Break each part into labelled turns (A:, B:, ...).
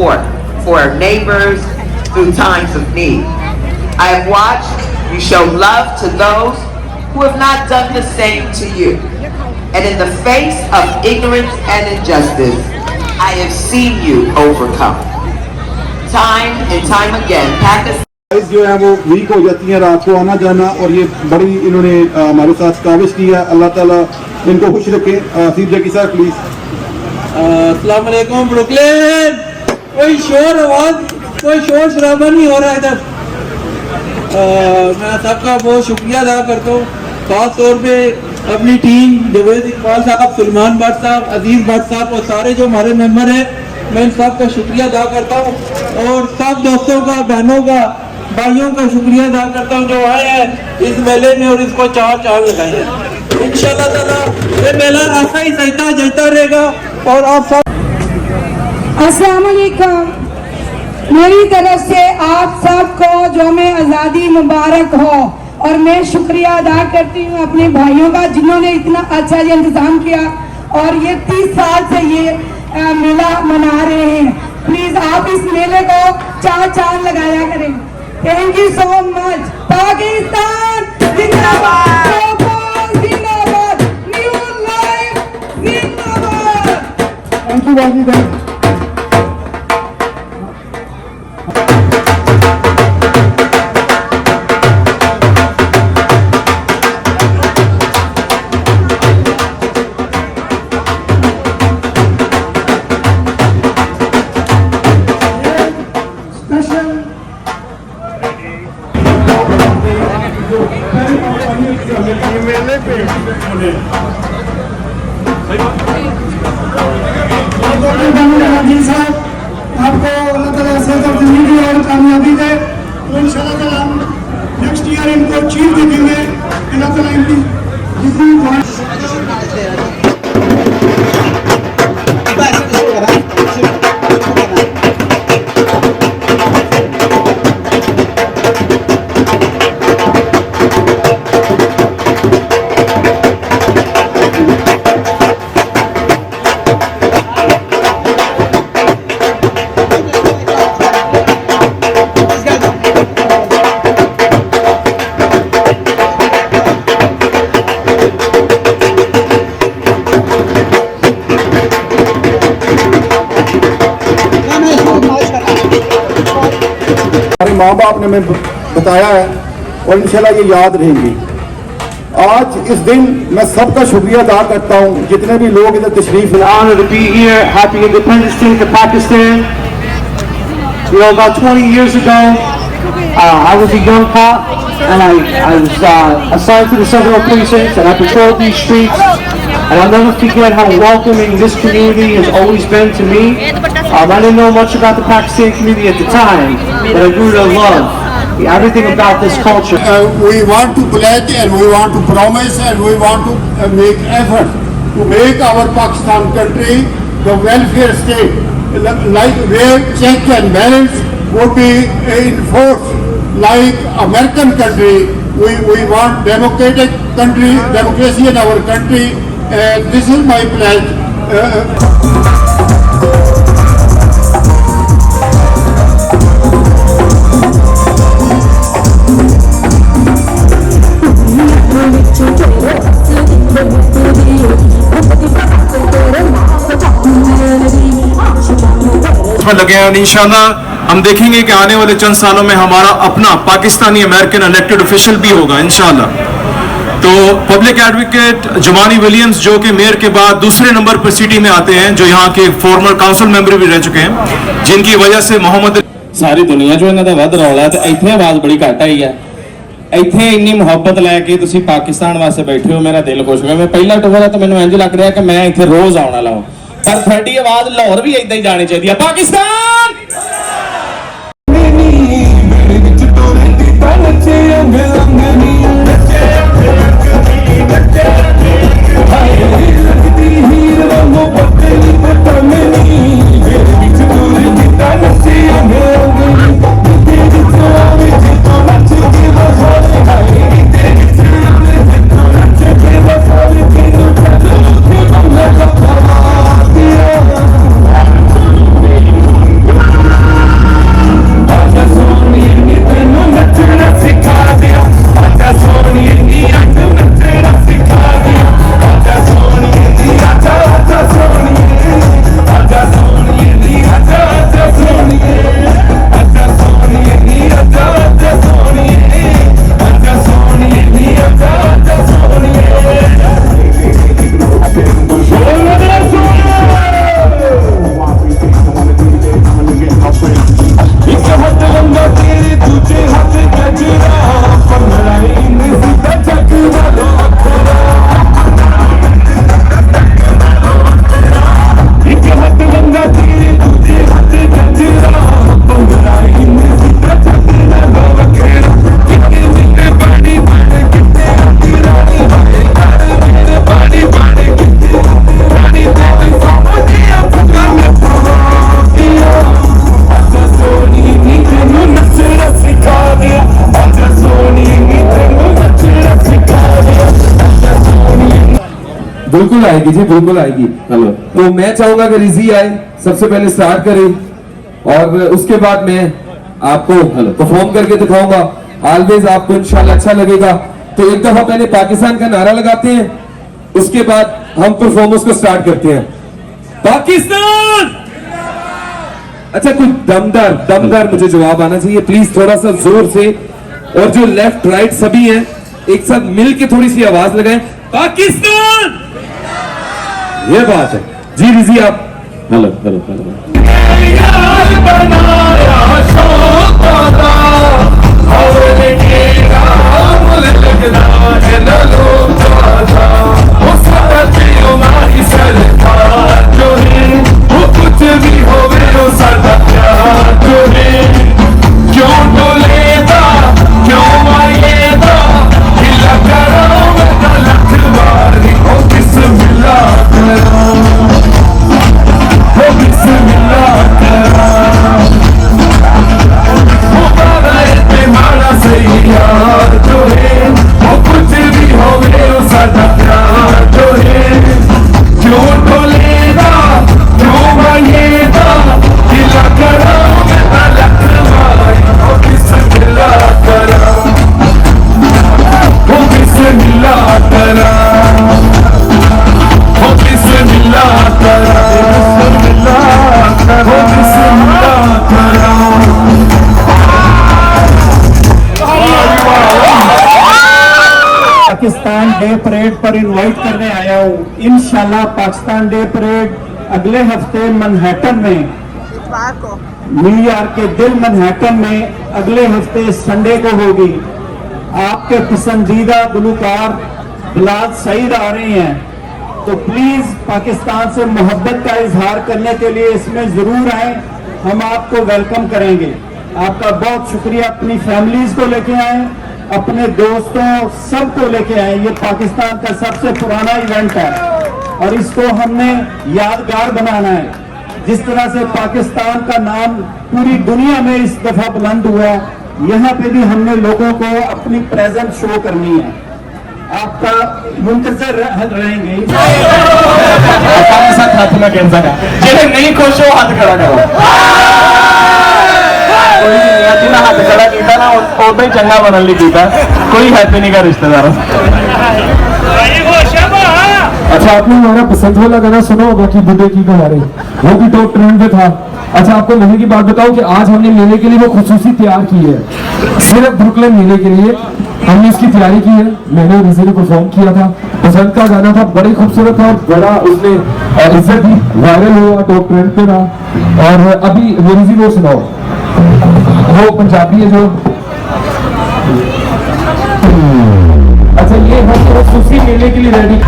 A: support for our neighbors through times of need. I have watched you show love to those who have not done the same to you. And in the face of ignorance and injustice, I have seen you overcome. Time and time again, Pakistan
B: जो है वो week हो जाती है रात को आना जाना, और ये बड़ी इन्होंने हमारे साथ काविश की है। अल्लाह ताला इनको खुश रखे। सीधे की सर प्लीज।
C: अस्सलाम वालेकुम ब्रुकलिन। कोई शोर आवाज, कोई शोर शराबा नहीं हो रहा इधर। मैं सबका बहुत शुक्रिया अदा करता हूँ, खास तौर पे अपनी टीम जवेद इकबाल साहब, सलमान भट्ट साहब, अजीज भट्ट साहब और सारे जो हमारे मेंबर हैं, मैं इन सब का शुक्रिया अदा करता हूँ। और सब दोस्तों का, बहनों का, भाइयों का शुक्रिया अदा करता हूँ जो आए हैं इस मेले में और इसको चार चांद लगाए हैं। इंशाल्लाह ताला ये मेला ऐसा ही चलता रहेगा। और आप सब
D: अस्सलाम वालेकुम। मेरी तरफ से आप सबको यौम आज़ादी मुबारक हो। और मैं शुक्रिया अदा करती हूँ अपने भाइयों का जिन्होंने इतना अच्छा ये इंतज़ाम किया और ये 30 साल से ये मेला मना रहे हैं। प्लीज आप इस मेले को चार चांद लगाया करें। Thank you so much. Pakistan जिंदाबाद, जिंदाबाद, न्यू लाइफ जिंदाबाद।
B: थैंक यू बाजी।
E: आपको अल्लाह ताला सेहत और जिंदगी और कामयाबी दे। तो इंशाल्लाह ताला हम नेक्स्ट ईयर इनको अचीव देखेंगे। अल्लाह ताला इनकी
B: माँ बाप ने मैं बताया है और इंशाल्लाह ये याद रहेंगी। आज इस दिन मैं सबका शुक्रिया अदा करता हूँ जितने भी लोग इधर तशरीफ लाए।
F: Honor to be here. Happy Independence Day to Pakistan. You know, about 20 years ago, I was a young cop and I was assigned to the Central Precinct and I patrolled these streets. And I'll never forget how welcoming this community has always been to me. I didn't know much about the Pakistan community at the time, but I grew to love everything about this culture.
E: We want to pledge and we want to promise and we want to make effort to make our Pakistan country the welfare state, like where check and balance would be enforced like American country. We want democratic country, democracy in our country. This is my pledge.
G: लगे हैं। इंशाल्लाह हम देखेंगे कि आने वाले चंद सालों में हमारा अपना पाकिस्तानी अमेरिकन इलेक्टेड ऑफिशियल भी होगा इंशाल्लाह। तो पब्लिक एडवोकेट जुमानी विलियम्स जो कि मेयर के बाद दूसरे नंबर पर सिटी में आते हैं, जो यहाँ के फॉर्मर काउंसिल मेंबर भी रह चुके हैं, जिनकी वजह से मोहम्मद
C: सारी दुनिया जो इन्हों का वध रौला है, इतने आवाज बड़ी घट आई है। इतने इन्नी मुहब्बत लैके तुसीं पाकिस्तान वास्ते बैठे हो, मेरा दिल खुश हो गया। मैं पहला टूर है तो मैंने इंज लग रहा है कि मैं इतने रोज आने वाला हूँ, पर थोड़ी आवाज लाहौर भी इदा ही जानी चाहिए। पाकिस्तान
H: बिल्कुल आएगी जी, बिल्कुल आएगी। हेलो, तो मैं चाहूंगा कि रिजी आए, सबसे पहले स्टार्ट करें और उसके बाद मैं आपको परफॉर्म करके दिखाऊंगा। ऑलवेज आपको इंशाल्लाह अच्छा लगेगा। तो एक दफा पहले पाकिस्तान का नारा लगाते हैं, उसके बाद हम परफॉर्मेंस को स्टार्ट करते हैं। पाकिस्तान! अच्छा, कुछ दमदार मुझे जवाब आना चाहिए प्लीज, थोड़ा सा जोर से। और जो लेफ्ट राइट सभी हैं एक साथ मिल के थोड़ी सी आवाज लगाएं, पाकिस्तान! ये बात है जी। रिजी आप hello hello hello.
I: Pakistan day parade पर इनवाइट करने आया हूँ। इंशाल्लाह पाकिस्तान डे परेड अगले हफ्ते मनहट्टन में, न्यूयॉर्क के दिल मनहट्टन में अगले हफ्ते संडे को होगी। आपके पसंदीदा गुलकार बिलाल सईद आ रहे हैं, तो प्लीज पाकिस्तान से मोहब्बत का इजहार करने के लिए इसमें जरूर आए, हम आपको वेलकम करेंगे। आपका बहुत शुक्रिया। अपनी फैमिलीज को लेके आए, अपने दोस्तों सबको लेके आए। ये पाकिस्तान का सबसे पुराना इवेंट है और इसको हमने यादगार बनाना है। जिस तरह से पाकिस्तान का नाम पूरी दुनिया में इस दफा बुलंद हुआ, यहाँ पे भी हमने लोगों को अपनी प्रेजेंस शो करनी है। आपका मुंतजर रहेंगे।
F: नहीं खुश हो हाथ खड़ा करो। जिन्हें हाथ खड़ा किया ना उदा ही चंगा बनने लिए किया, कोई हैप्पी नहीं का रिश्तेदार।
H: अच्छा, आपने हमारा पसंद वाला गाना सुना होगा कि बुड्ढे की कहानी, वो भी टॉप ट्रेंड पे था। अच्छा, आपको मजे की बात बताऊं कि आज हमने मेले के लिए वो खुसूसी तैयार की है, सिर्फ ब्रुकलिन मेले के लिए हमने इसकी तैयारी की है। मैंने रिजी ने परफॉर्म किया था, पसंद का गाना था, बड़ी खूबसूरत था, बड़ा उसने इज्जत दी, वायरल हुआ, टॉप ट्रेंड पे रहा। और अभी वो रिजी वो सुनाओ, वो पंजाबी है जो, अच्छा ये हम खुसूसी मेले के लिए रेडी।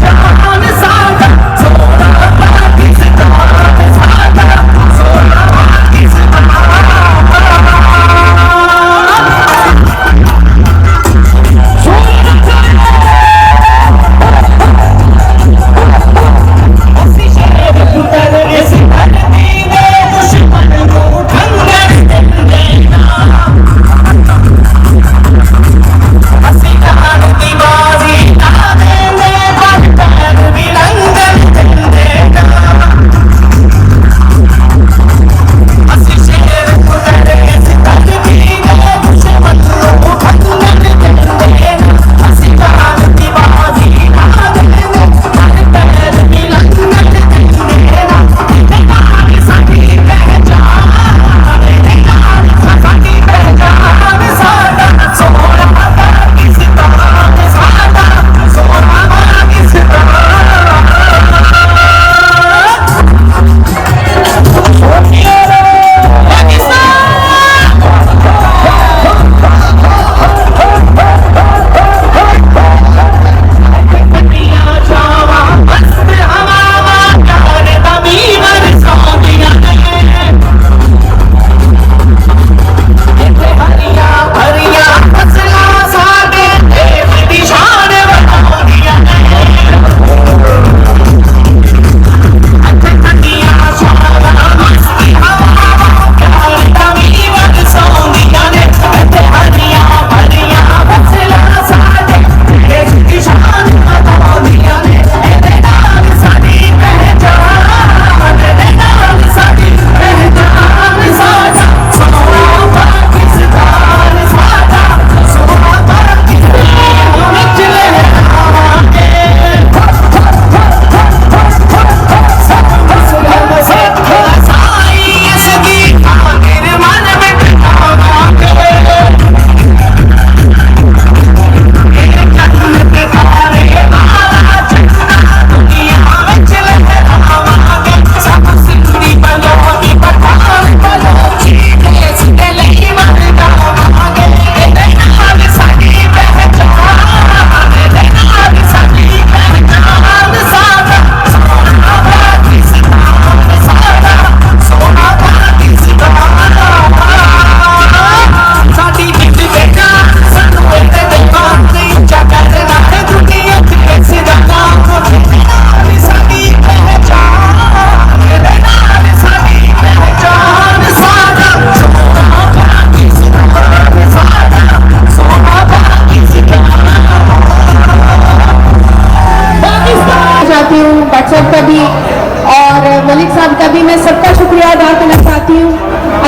J: Jump!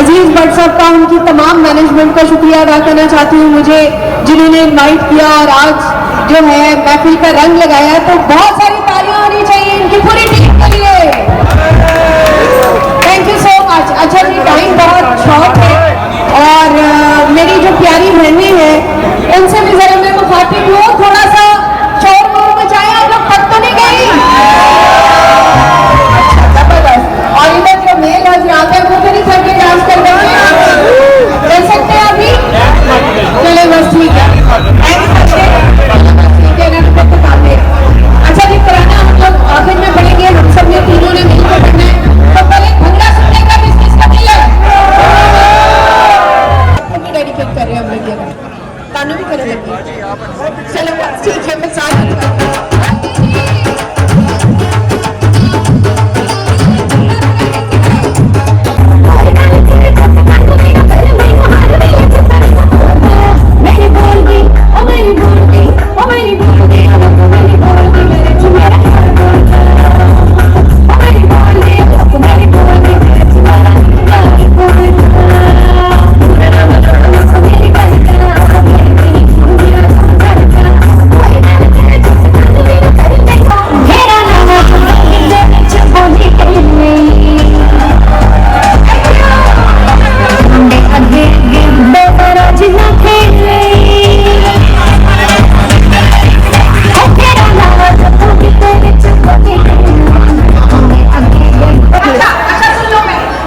J: अजीज भट्ट साहब का, उनकी तमाम मैनेजमेंट का शुक्रिया अदा करना चाहती हूँ मुझे, जिन्होंने इनवाइट किया और आज जो है महफिल का रंग लगाया। तो बहुत सारी तालियां होनी चाहिए इनकी पूरी टीम के लिए। Thank you so much. अच्छा जी, टाइम बहुत शॉर्ट है और मेरी जो प्यारी बहनें हैं उनसे भी जरा मैं मुखातिब हूँ, थोड़ा सा शोर वोर मचाएं। आप लोग थक तो नहीं गई? जबरदस्त। और इधर जो मेल हजरात है वो तो नहीं थक के डांस कर रहे हैं? कर सकते हैं अभी? चले बस ठीक है। अच्छा जी, पुराना हम लोग आखिर में पढ़ेंगे, हम सब ने तीनों ने मिलकर पढ़ना है। तो पहले भंगड़ा सुनने का किसका दिल है? डेडिकेट कर रहे हैं हम लोग ये तानू भी करे लगे। चलो बस ठीक है, मैं सारी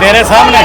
E: मेरे सामने